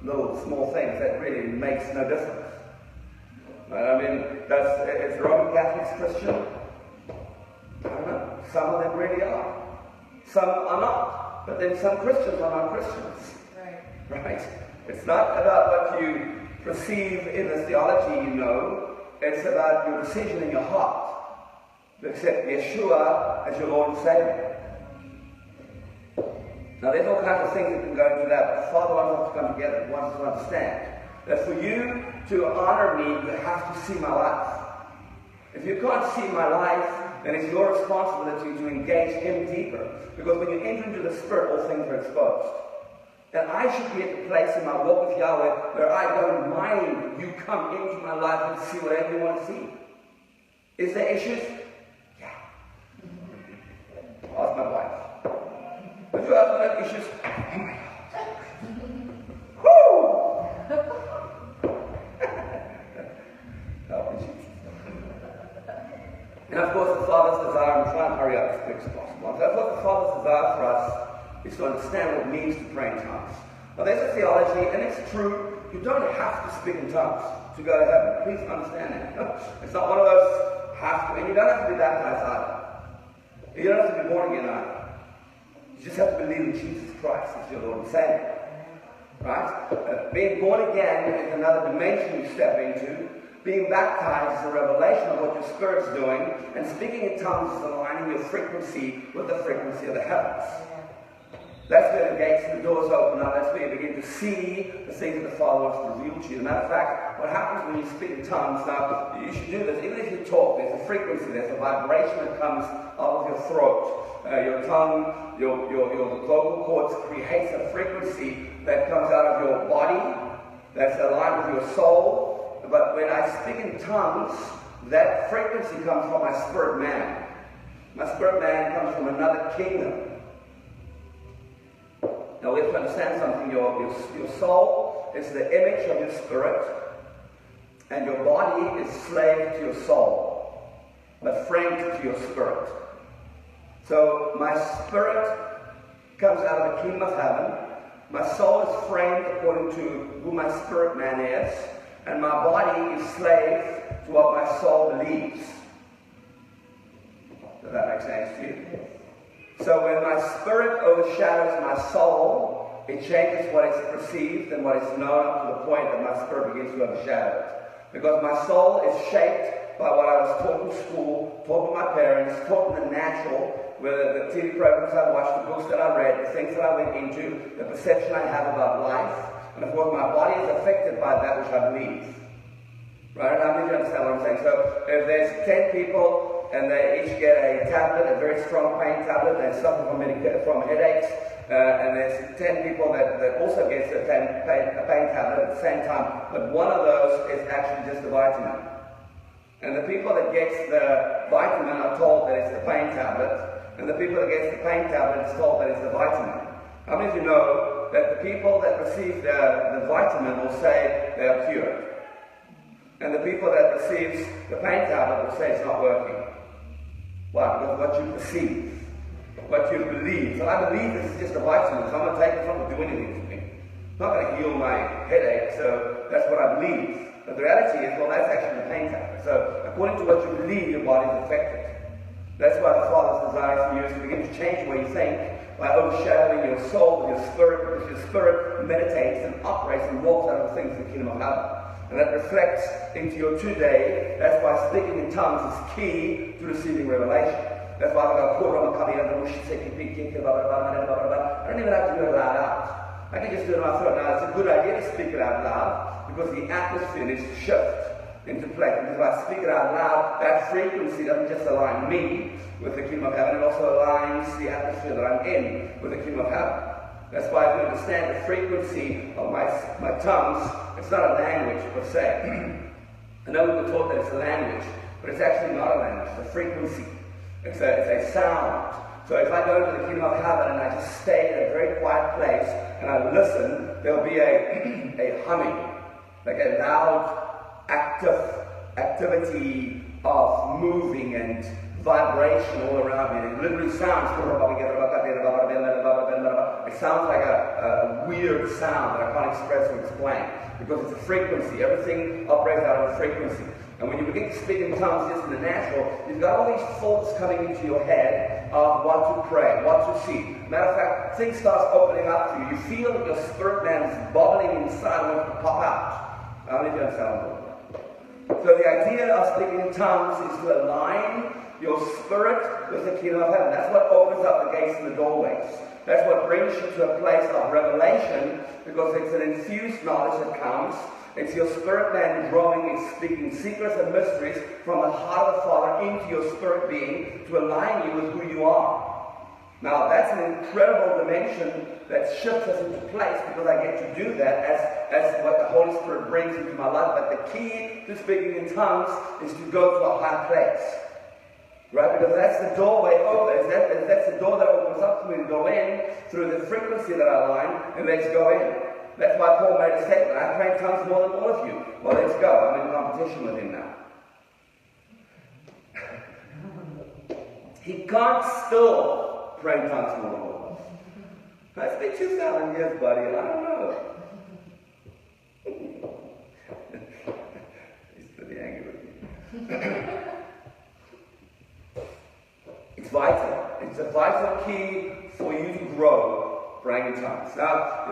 little small things that really makes no difference. Right? I mean, is Roman Catholics Christian? I don't know. Some of them really are. Some are not. But then some Christians are not Christians. Right? It's not about what you perceive in the theology you know. It's about your decision in your heart to accept Yeshua as your Lord and Savior. Now there's all kinds of things that can go into that, but the Father wants us to come together, He wants us to understand that for you to honor me, you have to see my life. If you can't see my life, then it's your responsibility to engage Him deeper. Because when you enter into the Spirit, all things are exposed. And I should be at the place in my walk with Yahweh where I don't mind you come into my life and see whatever you want to see. Is there issues? Yeah. Ask my wife. But you have issues? Oh my God. Woo! Help me, Jesus. And of course, the Father's desire, I'm trying to hurry up as quick as possible. Of course, the Father's desire for us is to understand what it means to pray in tongues. Now, there's a theology, and it's true, you don't have to speak in tongues to go to heaven. Please understand it. It's not one of those have to, and you don't have to be baptized either. You don't have to be born again either. You just have to believe in Jesus Christ as your Lord and Savior. Right? Being born again is another dimension you step into. Being baptized is a revelation of what your Spirit's doing, and speaking in tongues is aligning your frequency with the frequency of the heavens. That's where the gates and the doors open up. That's where you begin to see the things that the Father wants to reveal to you. As a matter of fact, what happens when you speak in tongues, now, you should do this. Even if you talk, there's a frequency, there's a vibration that comes out of your throat. Your tongue, your vocal cords creates a frequency that comes out of your body, that's aligned with your soul. But when I speak in tongues, that frequency comes from my spirit man. My spirit man comes from another kingdom. Now we have to understand something. Your soul is the image of your spirit, and your body is slave to your soul, but friend to your spirit. So my spirit comes out of the kingdom of heaven. My soul is framed according to who my spirit man is, and my body is slave to what my soul believes. Does that make sense to you? So when my spirit overshadows my soul, it changes what is perceived and what is known up to the point that my spirit begins to overshadow it. Because my soul is shaped by what I was taught in school, taught by my parents, taught in the natural, where the TV programs I watched, the books that I read, the things that I went into, the perception I have about life, and of course my body is affected by that which I believe. Right? And I need you to understand what I'm saying. So if there's 10 people, and they each get a tablet, a very strong pain tablet, they suffer from headaches, and there's 10 people that also gets a pain tablet at the same time, but one of those is actually just a vitamin. And the people that gets the vitamin are told that it's the pain tablet, and the people that gets the pain tablet is told that it's the vitamin. How many of you know that the people that receive the vitamin will say they are cured? And the people that receives the pain tablet will say it's not working. Why? Because what you perceive, what you believe. So I believe this is just a vitamin, so I'm going to take it, it's not going to do anything to me. It's not going to heal my headache, so that's what I believe. But the reality is, well, that's actually the pain tablet. So according to what you believe, your body is affected. That's why the Father's desire for you is to begin to change the way you think by overshadowing your soul with your spirit, because your spirit meditates and operates and walks out of the things of the kingdom of heaven. And that reflects into your today. That's why speaking in tongues is key to receiving revelation. That's why I don't even have to do it loud out. I can just do it in my throat. Now, it's a good idea to speak it out loud because the atmosphere needs to shift into play. Because if I speak it out loud, that frequency doesn't just align me with the kingdom of heaven, it also aligns the the atmosphere that I'm in with the kingdom of heaven. That's why if you understand the frequency of my tongues, it's not a language per se. I know we were taught that it's a language, but it's actually not a language, it's a frequency. It's a sound. So if I go into the kingdom of heaven and I just stay in a very quiet place and I listen, there'll be a humming, like a loud, activity of moving and vibration all around me. It literally sounds, it sounds like a weird sound that I can't express or explain, because it's a frequency. Everything operates out of a frequency. And when you begin to speak in tongues just in the natural, you've got all these thoughts coming into your head of what to pray, what to see. Matter of fact, things start opening up to you. You feel that your spirit man is bubbling inside and wants to pop out. I don't know if you understand what I'm talking about. So the idea of speaking in tongues is to align your spirit with the kingdom of heaven. That's what opens up the gates and the doorways. That's what brings you to a place of revelation, because it's an infused knowledge that comes. It's your spirit man growing, it's speaking secrets and mysteries from the heart of the Father into your spirit being to align you with who you are. Now that's an incredible dimension that shifts us into place, because I get to do that as what the Holy Spirit brings into my life. But the key to speaking in tongues is to go to a high place. Right? Because that's the doorway open. That's the door that opens up for me to go in through the frequency that I align, and let's go in. That's why Paul made a statement. I pray in tongues more than all of you. Well, let's go. I'm in competition with him now. He can't still pray in tongues more than all of us. It's been 2,000 years, buddy, and I don't know. He's pretty angry with me. It's vital. It's a vital key for you to grow praying in tongues. Now,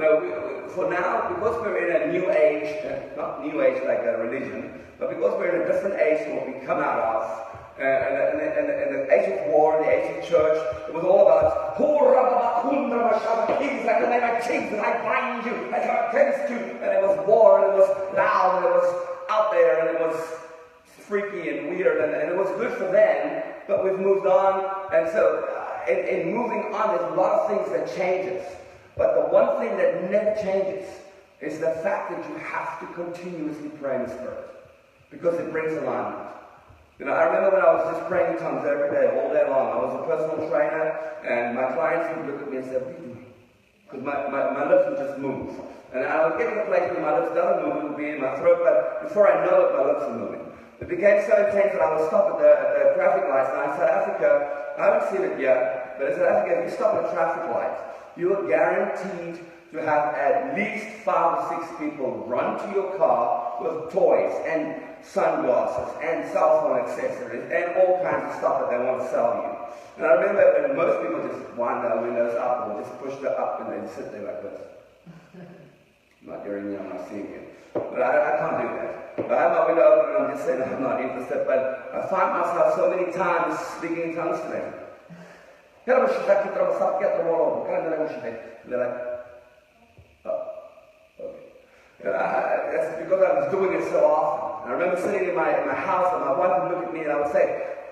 for now, because we're in a new age, not new age like a religion, but because we're in a different age from what we come out of, and the age of war, the age of church, it was all about kings, like the name of kings, and I bind you, I come against you, and it was war, and it was loud, and it was out there, and it was freaky and weird, and it was good for them, but we've moved on, and so in moving on, there's a lot of things that changes. But the one thing that never changes is the fact that you have to continuously pray in the Spirit, because it brings alignment. I remember when I was just praying in tongues every day, all day long. I was a personal trainer, and my clients would look at me and say, "What are you doing?" Because my lips would just move. And I would get to the place where my lips doesn't move, it would be in my throat, but before I know it, my lips are moving. It became so intense that I would stop at the traffic lights. Now in South Africa, I haven't seen it yet, but in South Africa, if you stop at a traffic light, you are guaranteed to have at least 5 or 6 people run to your car with toys and sunglasses and cell phone accessories and all kinds of stuff that they want to sell you. And I remember when most people just wind their windows up or just push them up and then sit there like this. I'm not hearing you, I'm not seeing you. But I can't do that. I have my window open and I'm just saying I'm not interested. But I find myself so many times speaking in tongues to them. And they're like, oh, okay. That's because I was doing it so often. I remember sitting in my house and my wife would look at me and I would say,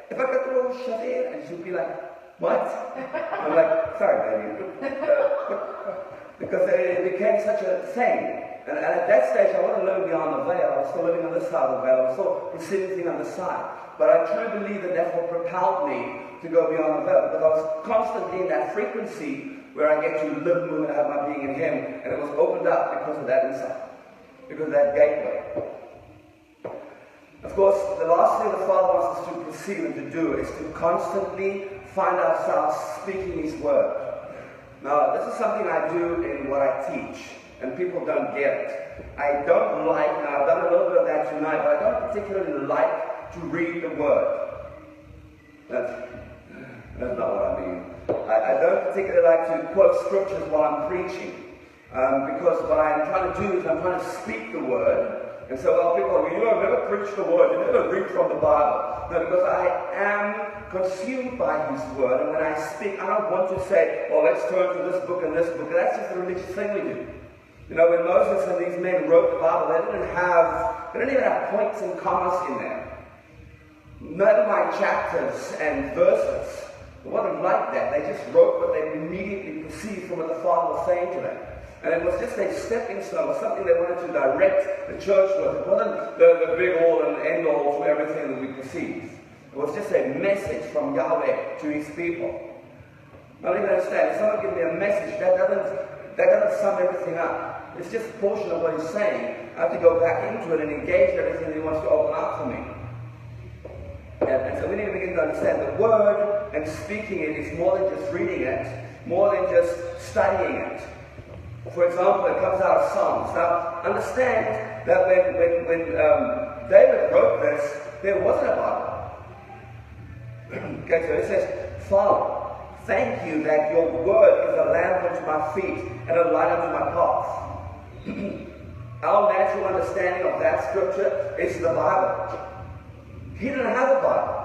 if I could throw shut in, and she'd be like, what? I'm like, sorry, baby. Because it became such a thing. And at that stage, I wasn't living beyond the veil. I was still living on this side of the veil. I was still receiving things on the side. But I truly believe that that's what propelled me to go beyond the veil. Because I was constantly in that frequency where I get to live, move, and have my being in Him. And it was opened up because of that insight. Because of that gateway. Of course, the last thing the Father wants us to perceive and to do is to constantly find ourselves speaking His Word. Now, this is something I do in what I teach. And people don't get it. I don't like, now I've done a little bit of that tonight, but I don't particularly like to read the Word. That's not what I mean. I don't particularly like to quote scriptures while I'm preaching. Because what I'm trying to do is I'm trying to speak the Word. And so people are, I've never preached the Word, you never read from the Bible. No, because I am consumed by His Word, and when I speak, I don't want to say, oh, let's turn to this book and this book. That's just a religious thing we do. When Moses and these men wrote the Bible, they didn't even have points and commas in there. None of my chapters and verses It wasn't like that. They just wrote what they immediately perceived from what the Father was saying to them. And it was just a stepping stone, or something they wanted to direct the church with. It wasn't the big all and end all to everything that we perceive. It was just a message from Yahweh to his people. Now you understand, if someone gives me a message, that doesn't sum everything up. It's just a portion of what he's saying. I have to go back into it and engage everything that he wants to open up for me. And so we need to begin to understand the word and speaking it is more than just reading it, more than just studying it. For example, it comes out of Psalms. Now, understand that when David wrote this, there wasn't a Bible. Okay, so it says, Father, thank you that your word is a lamp unto my feet and a light unto my path. Our natural understanding of that scripture is the Bible. He didn't have a Bible.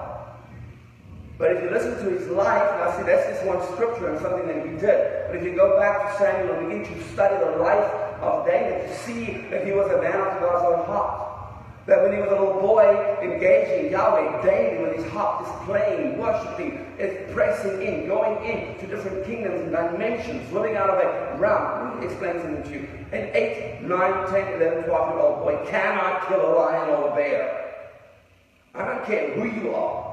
But if you listen to his life, now see, that's just one scripture and something that he did. But if you go back to Samuel and begin to study the life of David, you see that he was a man after God's own heart. That when he was a little boy engaging Yahweh daily with his heart is playing, worshiping, is pressing in, going into different kingdoms and dimensions, living out of a realm. Let me explain something to you. An 8, 9, 10, 11, 12-year-old boy cannot kill a lion or a bear. I don't care who you are.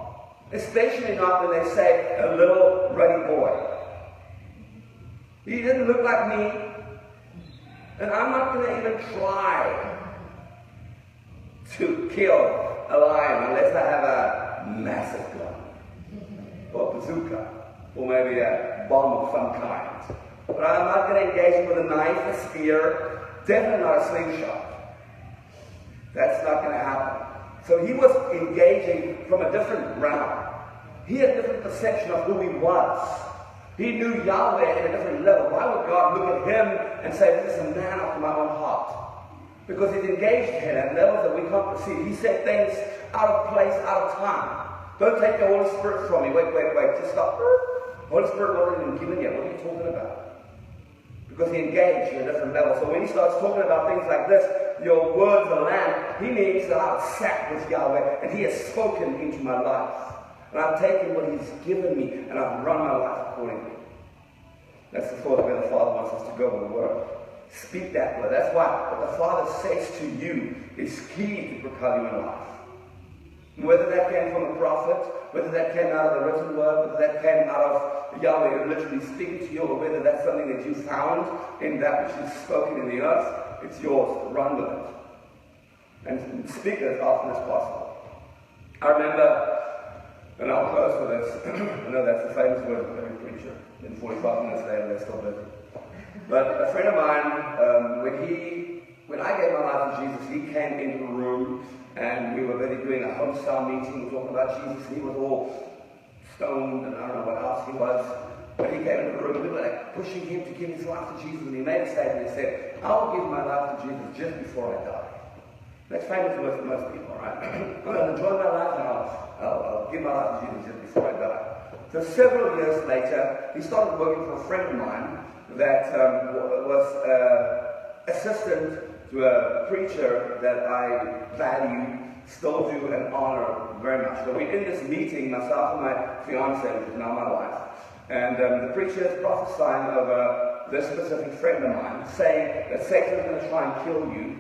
Especially not when they say a little ruddy boy. He didn't look like me. And I'm not going to even try to kill a lion unless I have a massive gun. Or a bazooka. Or maybe a bomb of some kind. But I'm not going to engage with a knife, a spear. Definitely not a slingshot. That's not going to happen. So he was engaging from a different realm. He had a different perception of who he was. He knew Yahweh at a different level. Why would God look at him and say, this is a man after my own heart? Because he's engaged him at levels that we can't perceive. He said things out of place, out of time. Don't take the Holy Spirit from me. Wait. Just stop. Holy Spirit wasn't even given yet. What are you talking about? Because he engaged at a different level. So when he starts talking about things like this, your word, the lamp, he means that I've sat with Yahweh and he has spoken into my life. And I've taken what he's given me and I've run my life accordingly. That's the thought where the Father wants us to go with the word. Speak that word. That's why what the Father says to you is key to propel you in life. Whether that came from a prophet, whether that came out of the written word, whether that came out of Yahweh literally speaking to you, or whether that's something that you found in that which is spoken in the earth, it's yours. Run with it. And speak it as often as possible. I remember, and I'll close with this, I know that's the famous word of every preacher. In 45 minutes later, they're still busy. But a friend of mine, when I gave my life to Jesus, he came into the room and we were busy doing a homestyle meeting. We were talking about Jesus. He was all stoned and I don't know what else he was. But he came into the room and we were like pushing him to give his life to Jesus. And he made a statement. He said, I will give my life to Jesus just before I die. That's famous words for most people, right? I'm going to enjoy my life and I'll give my life to Jesus just before I die. So several years later, he started working for a friend of mine that was assistant to a preacher that I value, still do, and honor very much. So we're in this meeting, myself and my fiance, which is now my wife, and the preacher is prophesying over this specific friend of mine, saying that Satan is going to try and kill you,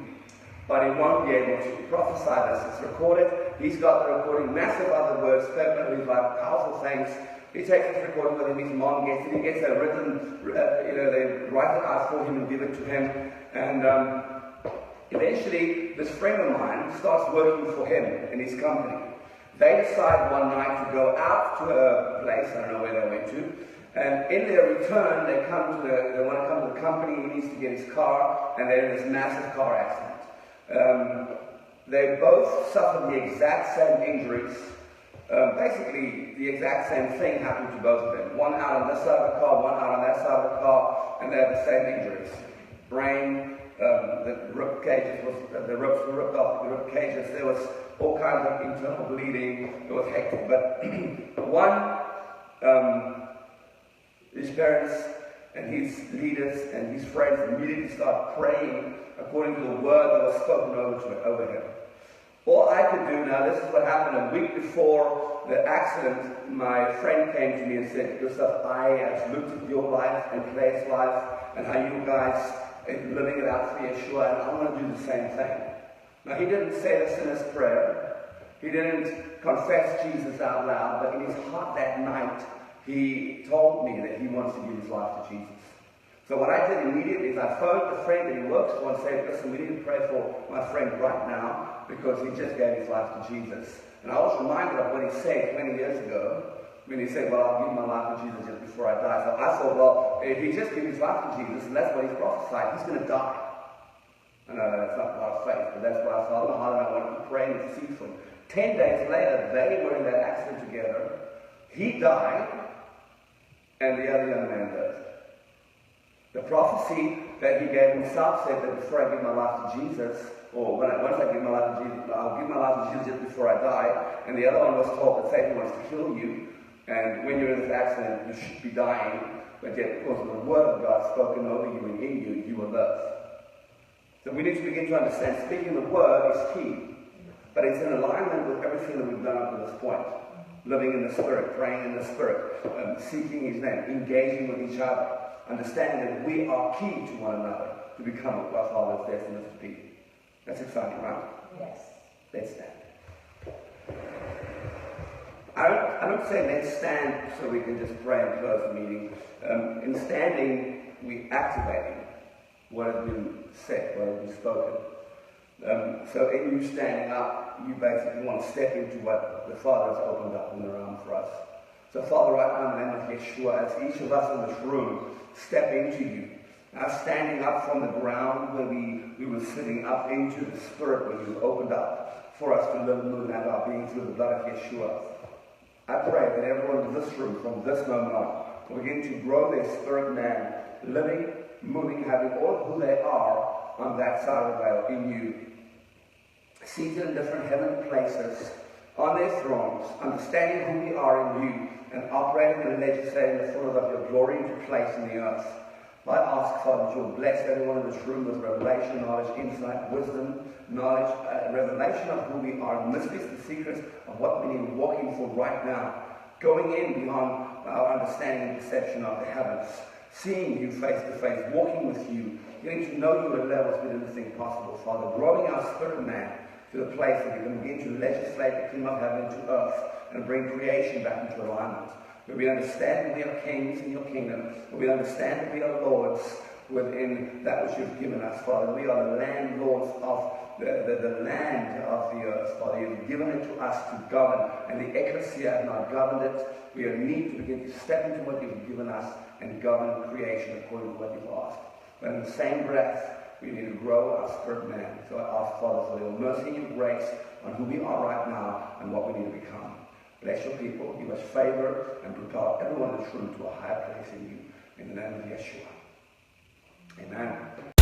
but he won't be able to prophesy this. It's recorded. He's got the recording, massive other words, spoken over his life, powerful things. He takes this recording with him, his mom gets it, he gets a written, they write it out for him and give it to him. And eventually, this friend of mine starts working for him in his company. They decide one night to go out to a place, I don't know where they went to, and in their return, they want to come to the company, he needs to get his car, and they're in this massive car accident. They both suffered the exact same injuries. Basically, the exact same thing happened to both of them. One out on this side of the car, one out on that side of the car, and they had the same injuries. Brain, the rib cages, the ribs were ripped off the rib cages. There was all kinds of internal bleeding. It was hectic. But one, his parents and his leaders and his friends immediately start praying according to the word that was spoken over him. All I could do now, this is what happened a week before the accident. My friend came to me and said, Gustav, I have looked at your life and Clay's life and how you guys are living it out for Yeshua, and I want to do the same thing. Now, he didn't say this in his prayer. He didn't confess Jesus out loud, but in his heart that night, he told me that he wants to give his life to Jesus. So what I did immediately is I phoned the friend that he works for and said, listen, we need to pray for my friend right now because he just gave his life to Jesus. And I was reminded of what he said 20 years ago when he said, well, I'll give my life to Jesus just before I die. So I thought, well, if he just gave his life to Jesus, and that's what he's prophesied, he's going to die. I know that's not a lot of faith, but that's what I thought in my heart, and I wanted to pray and intercede for him. 10 days later, they were in that accident together. He died, and the other young man lived. The prophecy that he gave himself said that before I give my life to Jesus, or once I give my life to Jesus, I'll give my life to Jesus just before I die. And the other one was told that Satan wants to kill you, and when you're in this accident, you should be dying, but yet because of the word of God spoken over you and in you, you will live. So we need to begin to understand speaking the word is key, but it's in alignment with everything that we've done up to this point. Living in the Spirit, praying in the Spirit, seeking His name, engaging with each other, understanding that we are key to one another to become what our Father has destined us to be. That's exciting, right? Yes. Let's stand. I don't say let's stand so we can just pray and close the meeting. In standing, we activate what has been said, what has been spoken. So in you standing up, you basically want to step into what the Father has opened up in the realm for us. So Father, right now in the name of Yeshua, as each of us in this room step into you, now standing up from the ground where we were sitting up into the Spirit where you opened up for us to live, move, and have our being through the blood of Yeshua. I pray that everyone in this room from this moment on will begin to grow their spirit man, living, moving, having all who they are on that side of the veil in you. Seated in different heavenly places, on their thrones, understanding who we are in you, and operating and legislating the fullness of your glory into place in the earth. I ask, Father, that you'll bless everyone in this room with revelation, knowledge, insight, wisdom, knowledge, revelation of who we are, the mysteries, the secrets of what we need walking for right now, going in beyond our understanding and perception of the heavens, seeing you face to face, walking with you, getting to know you at levels we didn't think possible, Father, growing our spirit man to the place that we can begin to legislate the kingdom of heaven into earth and bring creation back into alignment. Where we understand that we are kings in your kingdom, where we understand that we are lords within that which you've given us, Father. We are the landlords of the land of the earth, Father. You've given it to us to govern, and the ecclesia has not governed it. We are need to begin to step into what you've given us and govern creation according to what you've asked. But in the same breath, we need to grow our spirit man. So I ask, Father, for your mercy and your grace on who we are right now and what we need to become. Bless your people, give us favor, and propel everyone in this room to a higher place in you. In the name of Yeshua. Amen.